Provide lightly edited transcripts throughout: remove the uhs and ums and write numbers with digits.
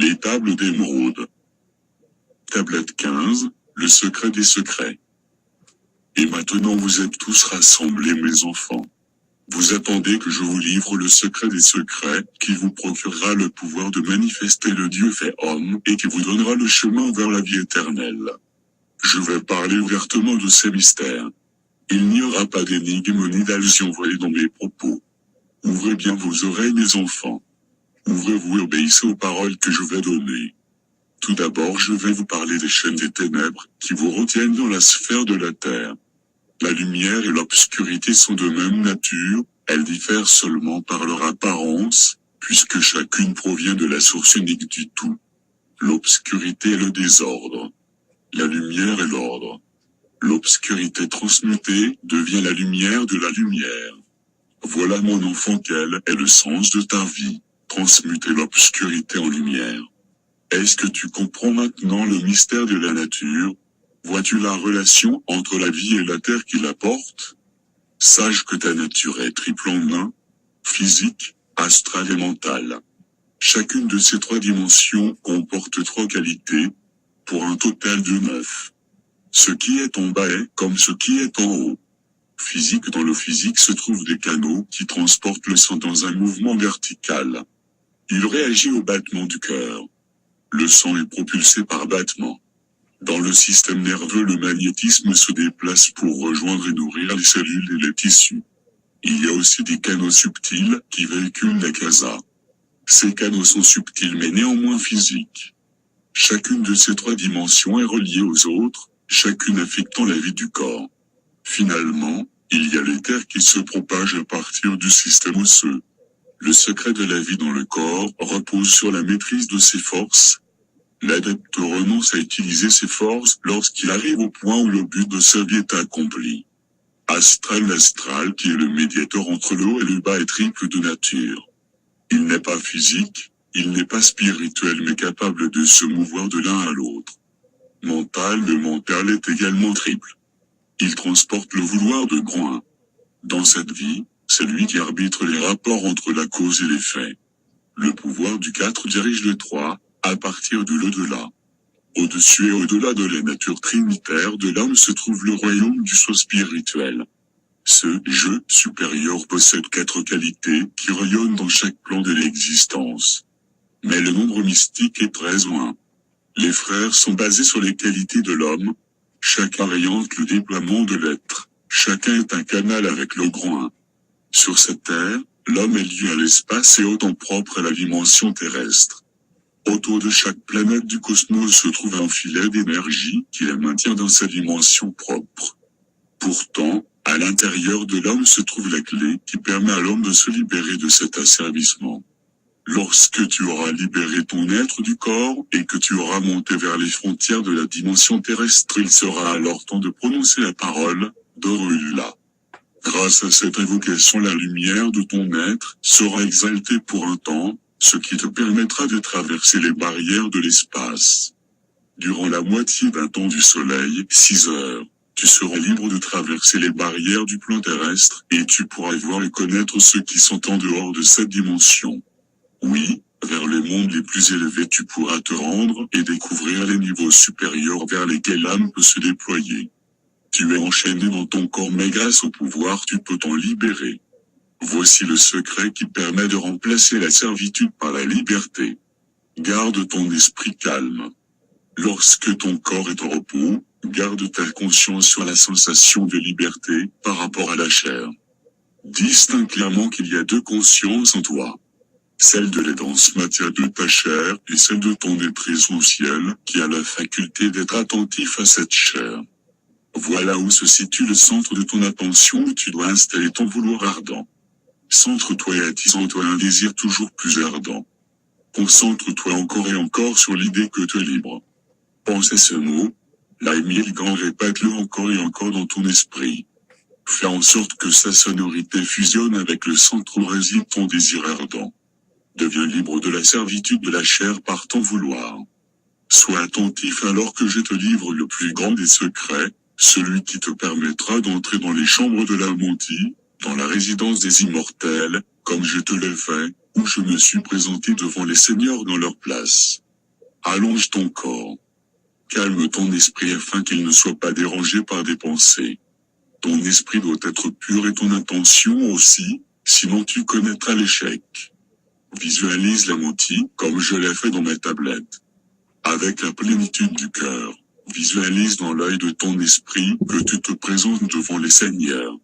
Les tables d'émeraude. Tablette 15, le secret des secrets. Et maintenant vous êtes tous rassemblés mes enfants. Vous attendez que je vous livre le secret des secrets, qui vous procurera le pouvoir de manifester le Dieu fait homme, et qui vous donnera le chemin vers la vie éternelle. Je vais parler ouvertement de ces mystères. Il n'y aura pas d'énigmes ni d'allusions voilées dans mes propos. Ouvrez bien vos oreilles mes enfants. Ouvrez-vous et obéissez aux paroles que je vais donner. Tout d'abord je vais vous parler des chaînes des ténèbres, qui vous retiennent dans la sphère de la terre. La lumière et l'obscurité sont de même nature, elles diffèrent seulement par leur apparence, puisque chacune provient de la source unique du tout. L'obscurité est le désordre. La lumière est l'ordre. L'obscurité transmutée devient la lumière de la lumière. Voilà mon enfant quel est le sens de ta vie, transmuter l'obscurité en lumière. Est-ce que tu comprends maintenant le mystère de la nature? Vois-tu la relation entre la vie et la terre qui la porte? Sache que ta nature est triple en un, physique, astrale et mentale. Chacune de ces trois dimensions comporte trois qualités, pour un total de 9. Ce qui est en bas est comme ce qui est en haut. Physique. Dans le physique se trouvent des canaux qui transportent le sang dans un mouvement vertical. Il réagit au battement du cœur. Le sang est propulsé par battement. Dans le système nerveux, le magnétisme se déplace pour rejoindre et nourrir les cellules et les tissus. Il y a aussi des canaux subtils qui véhiculent la casa. Ces canaux sont subtils mais néanmoins physiques. Chacune de ces trois dimensions est reliée aux autres, chacune affectant la vie du corps. Finalement, il y a l'éther qui se propage à partir du système osseux. Le secret de la vie dans le corps repose sur la maîtrise de ses forces. L'adepte renonce à utiliser ses forces lorsqu'il arrive au point où le but de sa vie est accompli. L'astral qui est le médiateur entre le haut et le bas est triple de nature. Il n'est pas physique, il n'est pas spirituel mais capable de se mouvoir de l'un à l'autre. Le mental est également triple. Il transporte le vouloir de Groin. Dans cette vie, c'est lui qui arbitre les rapports entre la cause et l'effet. Le pouvoir du 4 dirige le 3, à partir de l'au-delà. Au-dessus et au-delà de la nature trinitaire de l'homme se trouve le royaume du soi spirituel. Ce « je » supérieur possède 4 qualités qui rayonnent dans chaque plan de l'existence. Mais le nombre mystique est très loin. Les frères sont basés sur les qualités de l'homme. Chacun rayante le déploiement de l'être. Chacun est un canal avec le grand 1. Sur cette terre, l'homme est lié à l'espace et autant propre à la dimension terrestre. Autour de chaque planète du cosmos se trouve un filet d'énergie qui la maintient dans sa dimension propre. Pourtant, à l'intérieur de l'homme se trouve la clé qui permet à l'homme de se libérer de cet asservissement. Lorsque tu auras libéré ton être du corps et que tu auras monté vers les frontières de la dimension terrestre, il sera alors temps de prononcer la parole d'Orula. Grâce à cette évocation, la lumière de ton être sera exaltée pour un temps, ce qui te permettra de traverser les barrières de l'espace. Durant la moitié d'un temps du soleil, 6 heures, tu seras libre de traverser les barrières du plan terrestre et tu pourras voir et connaître ceux qui sont en dehors de cette dimension. Oui, vers les mondes les plus élevés tu pourras te rendre et découvrir les niveaux supérieurs vers lesquels l'âme peut se déployer. Tu es enchaîné dans ton corps mais grâce au pouvoir tu peux t'en libérer. Voici le secret qui permet de remplacer la servitude par la liberté. Garde ton esprit calme. Lorsque ton corps est en repos, garde ta conscience sur la sensation de liberté par rapport à la chair. Distingue clairement qu'il y a 2 consciences en toi. Celle de la dense matière de ta chair et celle de ton être essentiel qui a la faculté d'être attentif à cette chair. Voilà où se situe le centre de ton attention où tu dois installer ton vouloir ardent. Centre-toi et attise en toi un désir toujours plus ardent. Concentre-toi encore et encore sur l'idée que tu es libre. Pense à ce mot, là Émile Grand répète-le encore et encore dans ton esprit. Fais en sorte que sa sonorité fusionne avec le centre où réside ton désir ardent. Deviens libre de la servitude de la chair par ton vouloir. Sois attentif alors que je te livre le plus grand des secrets, celui qui te permettra d'entrer dans les chambres de la Montie, dans la résidence des immortels, comme je te l'ai fait, où je me suis présenté devant les seigneurs dans leur place. Allonge ton corps. Calme ton esprit afin qu'il ne soit pas dérangé par des pensées. Ton esprit doit être pur et ton intention aussi, sinon tu connaîtras l'échec. Visualise la menti, comme je l'ai fait dans ma tablette. Avec la plénitude du cœur, visualise dans l'œil de ton esprit que tu te présentes devant les seigneurs.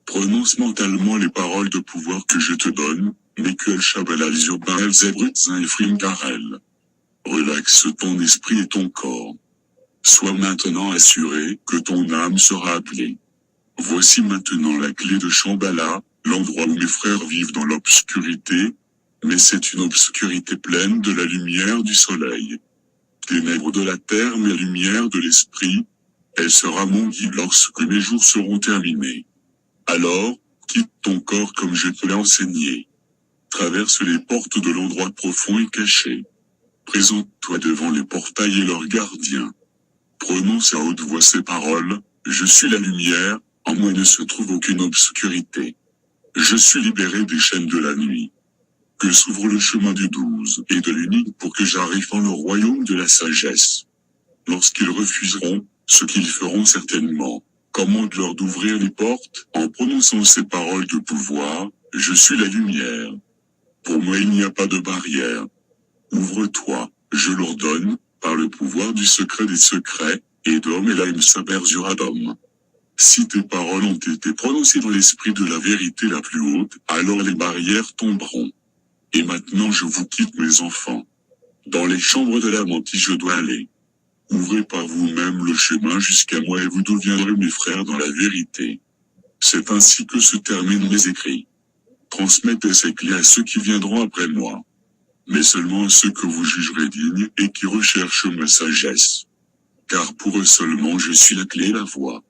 Prononce mentalement les paroles de pouvoir que je te donne, Mekuel Shabalal Zurbael Zebrutzin et Frimgarel. Relaxe ton esprit et ton corps. Sois maintenant assuré que ton âme sera appelée. Voici maintenant la clé de Shambhala, l'endroit où mes frères vivent dans l'obscurité, mais c'est une obscurité pleine de la lumière du soleil. Ténèbres de la terre mais lumière de l'esprit, elle sera mon guide lorsque mes jours seront terminés. Alors, quitte ton corps comme je te l'ai enseigné. Traverse les portes de l'endroit profond et caché. Présente-toi devant les portails et leurs gardiens. Prononce à haute voix ces paroles, je suis la lumière, en moi ne se trouve aucune obscurité. Je suis libéré des chaînes de la nuit. Que s'ouvre le chemin du 12 et de l'unique pour que j'arrive dans le royaume de la sagesse. Lorsqu'ils refuseront, ce qu'ils feront certainement, commande-leur d'ouvrir les portes, en prononçant ces paroles de pouvoir, je suis la lumière. Pour moi il n'y a pas de barrière. Ouvre-toi, je l'ordonne, par le pouvoir du secret des secrets, et d'homme et l'âme s'aperzuradom. Si tes paroles ont été prononcées dans l'esprit de la vérité la plus haute, alors les barrières tomberont. Et maintenant je vous quitte mes enfants. Dans les chambres de la menti je dois aller. Ouvrez par vous-même le chemin jusqu'à moi et vous deviendrez mes frères dans la vérité. C'est ainsi que se terminent mes écrits. Transmettez ces clés à ceux qui viendront après moi. Mais seulement à ceux que vous jugerez dignes et qui recherchent ma sagesse. Car pour eux seulement je suis la clé et la voie.